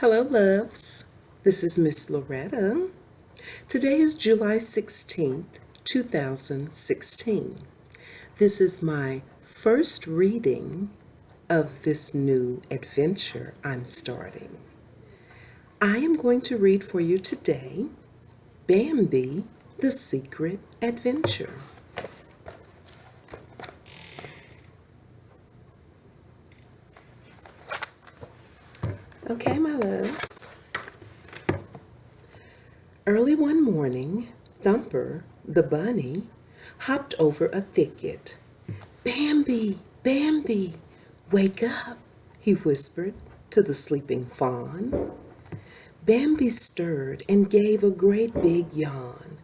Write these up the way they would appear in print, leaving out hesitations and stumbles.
Hello, loves. This is Miss Lorretta. Today is July 16th, 2016. This is my first reading of this new adventure I'm starting. I am going to read for you today Bambi, the Secret Adventure. Okay, my loves. Early one morning, Thumper, the bunny, hopped over a thicket. Bambi, Bambi, wake up, he whispered to the sleeping fawn. Bambi stirred and gave a great big yawn.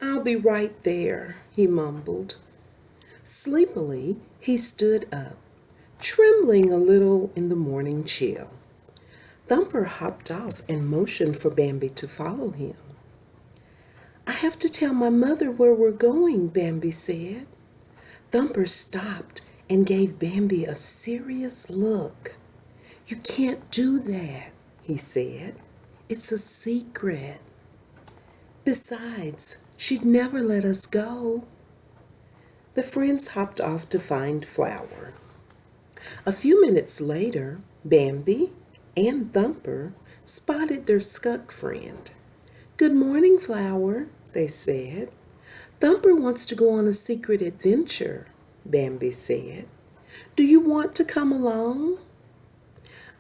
I'll be right there, he mumbled. Sleepily, he stood up, trembling a little in the morning chill. Thumper hopped off and motioned for Bambi to follow him. I have to tell my mother where we're going, Bambi said. Thumper stopped and gave Bambi a serious look. You can't do that, he said. It's a secret. Besides, she'd never let us go. The friends hopped off to find Flower. A few minutes later, Bambi and Thumper spotted their skunk friend. Good morning, Flower, they said. Thumper wants to go on a secret adventure, Bambi said. Do you want to come along?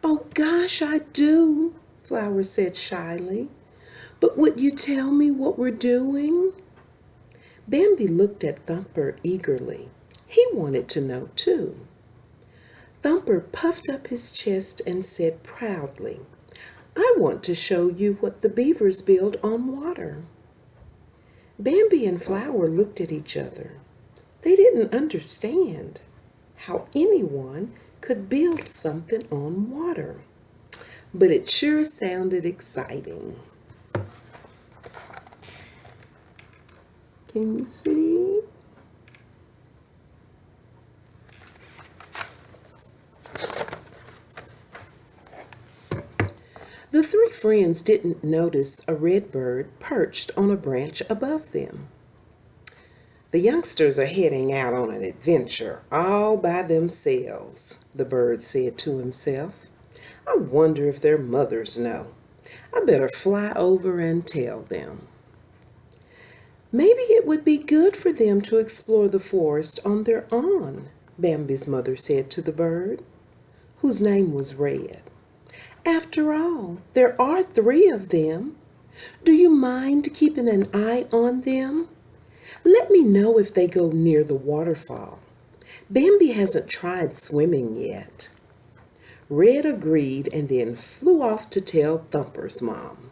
Oh, gosh, I do, Flower said shyly. But would you tell me what we're doing? Bambi looked at Thumper eagerly. He wanted to know, too. Thumper puffed up his chest and said proudly, I want to show you what the beavers build on water. Bambi and Flower looked at each other. They didn't understand how anyone could build something on water, but it sure sounded exciting. Can you see? The three friends didn't notice a red bird perched on a branch above them. The youngsters are heading out on an adventure all by themselves, the bird said to himself. I wonder if their mothers know. I better fly over and tell them. Maybe it would be good for them to explore the forest on their own, Bambi's mother said to the bird, whose name was Red. After all, there are three of them. Do you mind keeping an eye on them? Let me know if they go near the waterfall. Bambi hasn't tried swimming yet. Red agreed and then flew off to tell Thumper's mom.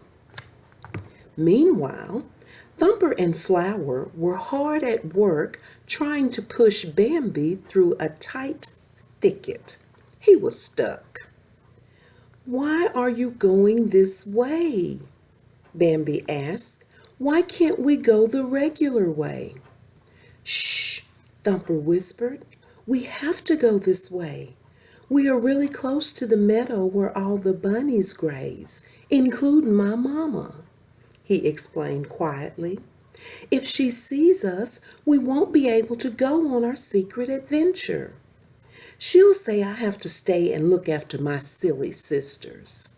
Meanwhile, Thumper and Flower were hard at work trying to push Bambi through a tight thicket. He was stuck. Why are you going this way? Bambi asked. Why can't we go the regular way? Shh, Thumper whispered. We have to go this way. We are really close to the meadow where all the bunnies graze, including my mama, he explained quietly. If she sees us, we won't be able to go on our secret adventure. She'll say I have to stay and look after my silly sisters.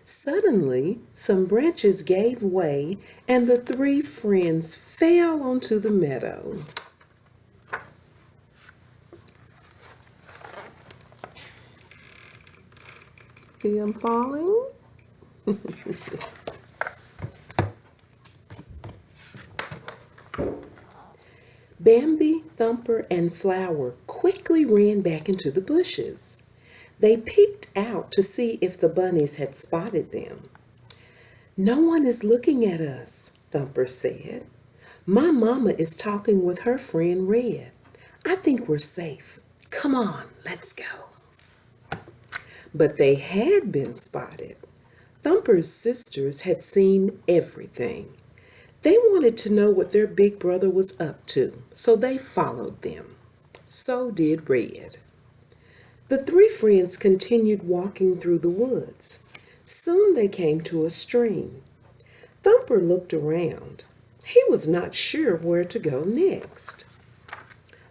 Suddenly, some branches gave way and the three friends fell onto the meadow. See them falling? Bambi, Thumper, and Flower quickly ran back into the bushes. They peeked out to see if the bunnies had spotted them. No one is looking at us, Thumper said. My mama is talking with her friend Red. I think we're safe. Come on, let's go. But they had been spotted. Thumper's sisters had seen everything. They wanted to know what their big brother was up to, so they followed them. So did Red. The three friends continued walking through the woods. Soon they came to a stream. Thumper looked around. He was not sure where to go next.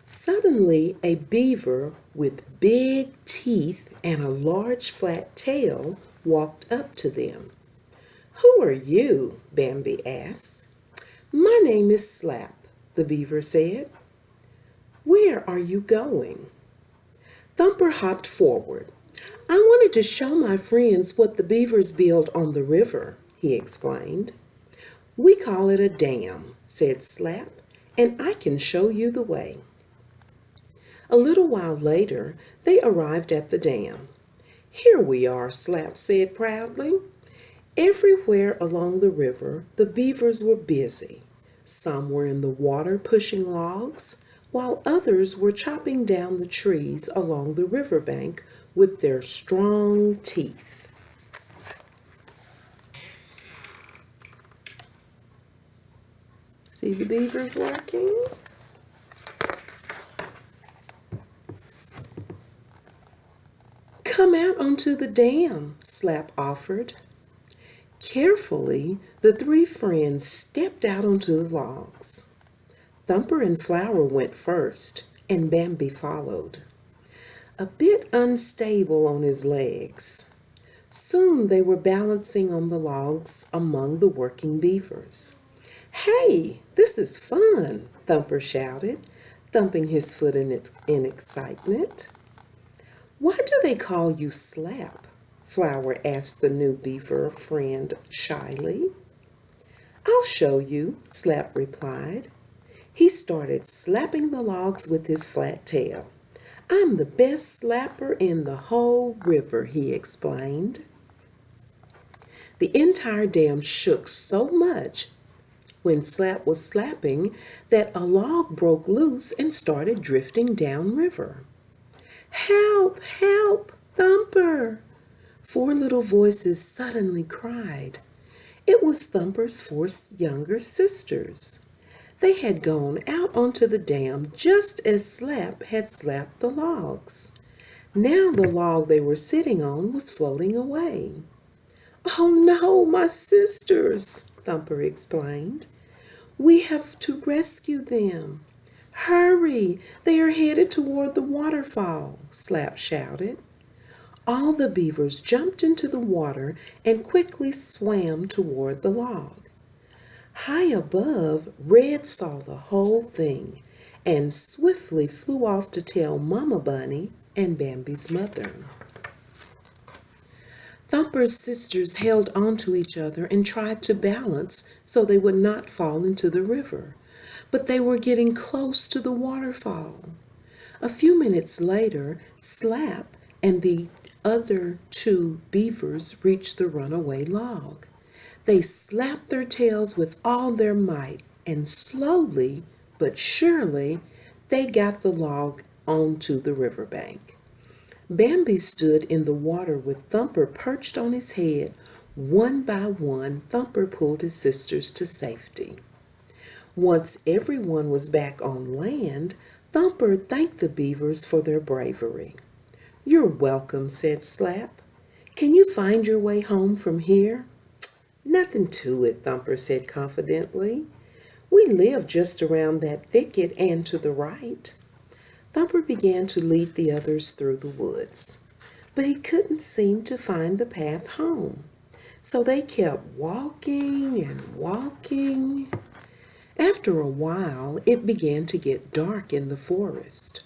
Suddenly, a beaver with big teeth and a large flat tail walked up to them. "Who are you?" Bambi asked. "My name is Slap," the beaver said. "Where are you going?" Thumper hopped forward. "I wanted to show my friends what the beavers build on the river," he explained. "We call it a dam," said Slap, "and I can show you the way." A little while later, they arrived at the dam. "Here we are," Slap said proudly. Everywhere along the river, the beavers were busy. Some were in the water pushing logs, while others were chopping down the trees along the riverbank with their strong teeth. See the beavers working? "Come out onto the dam," Slap offered. Carefully, the three friends stepped out onto the logs. Thumper and Flower went first, and Bambi followed, a bit unstable on his legs. Soon they were balancing on the logs among the working beavers. "Hey, this is fun," Thumper shouted, thumping his foot in excitement. "Why do they call you Slap?" Flower asked the new beaver friend shyly. "I'll show you," Slap replied. He started slapping the logs with his flat tail. "I'm the best slapper in the whole river," he explained. The entire dam shook so much when Slap was slapping that a log broke loose and started drifting downriver. "Help! Help! Thumper!" Four little voices suddenly cried. It was Thumper's four younger sisters. They had gone out onto the dam just as Slap had slapped the logs. Now the log they were sitting on was floating away. "Oh no, my sisters!" Thumper explained. "We have to rescue them." "Hurry! They are headed toward the waterfall," Slap shouted. All the beavers jumped into the water and quickly swam toward the log. High above, Red saw the whole thing and swiftly flew off to tell Mama Bunny and Bambi's mother. Thumper's sisters held onto each other and tried to balance so they would not fall into the river, but they were getting close to the waterfall. A few minutes later, Slap and the other two beavers reached the runaway log. They slapped their tails with all their might, and slowly but surely they got the log onto the riverbank. Bambi stood in the water with Thumper perched on his head. One by one, Thumper pulled his sisters to safety. Once everyone was back on land, Thumper thanked the beavers for their bravery. "You're welcome," said Slap. "Can you find your way home from here?" "Nothing to it," Thumper said confidently. "We live just around that thicket and to the right." Thumper began to lead the others through the woods, but he couldn't seem to find the path home. So they kept walking and walking. After a while, it began to get dark in the forest.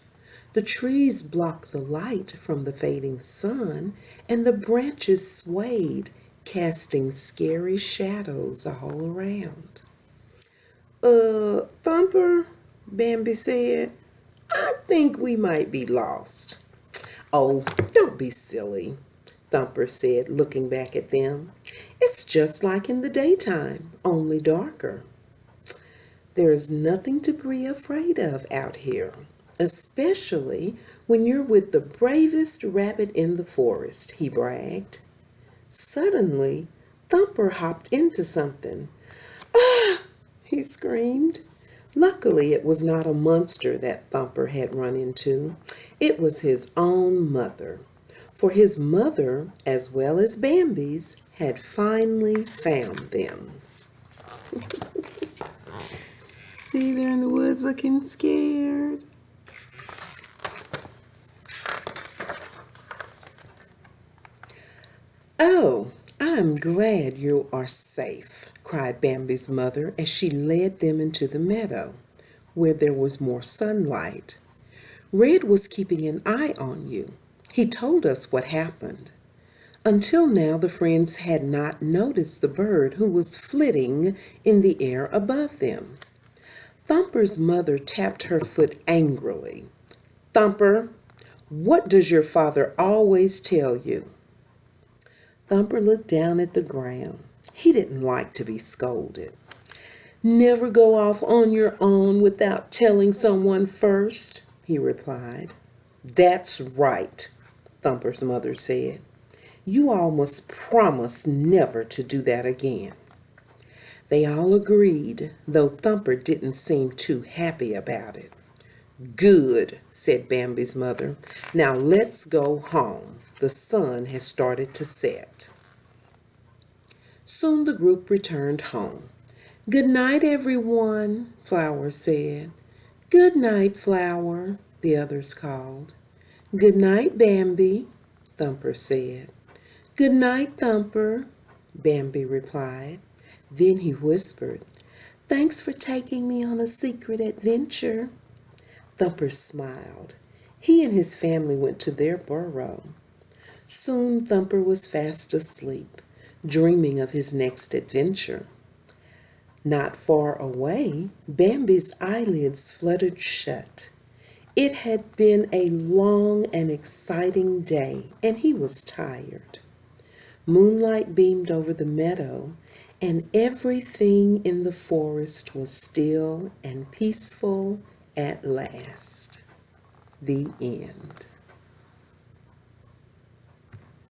The trees blocked the light from the fading sun, and the branches swayed, casting scary shadows all around. Thumper," Bambi said, "I think we might be lost." "Oh, don't be silly," Thumper said, looking back at them. "It's just like in the daytime, only darker. There's nothing to be afraid of out here, especially when you're with the bravest rabbit in the forest," he bragged. Suddenly, Thumper hopped into something. "Ah!" he screamed. Luckily, it was not a monster that Thumper had run into. It was his own mother. For his mother, as well as Bambi's, had finally found them. See, they're in the woods looking scared. Oh, I'm glad you are safe, cried Bambi's mother as she led them into the meadow, where there was more sunlight. Red was keeping an eye on you. He told us what happened. Until now, the friends had not noticed the bird who was flitting in the air above them. Thumper's mother tapped her foot angrily. Thumper, what does your father always tell you? Thumper looked down at the ground. He didn't like to be scolded. Never go off on your own without telling someone first, he replied. That's right, Thumper's mother said. You all must promise never to do that again. They all agreed, though Thumper didn't seem too happy about it. Good, said Bambi's mother. Now let's go home. The sun has started to set. Soon the group returned home. Good night, everyone, Flower said. Good night, Flower, the others called. Good night, Bambi, Thumper said. Good night, Thumper, Bambi replied. Then he whispered, Thanks for taking me on a secret adventure. Thumper smiled. He and his family went to their burrow. Soon Thumper was fast asleep, dreaming of his next adventure. Not far away, Bambi's eyelids fluttered shut. It had been a long and exciting day, and he was tired. Moonlight beamed over the meadow, and everything in the forest was still and peaceful at last. The end.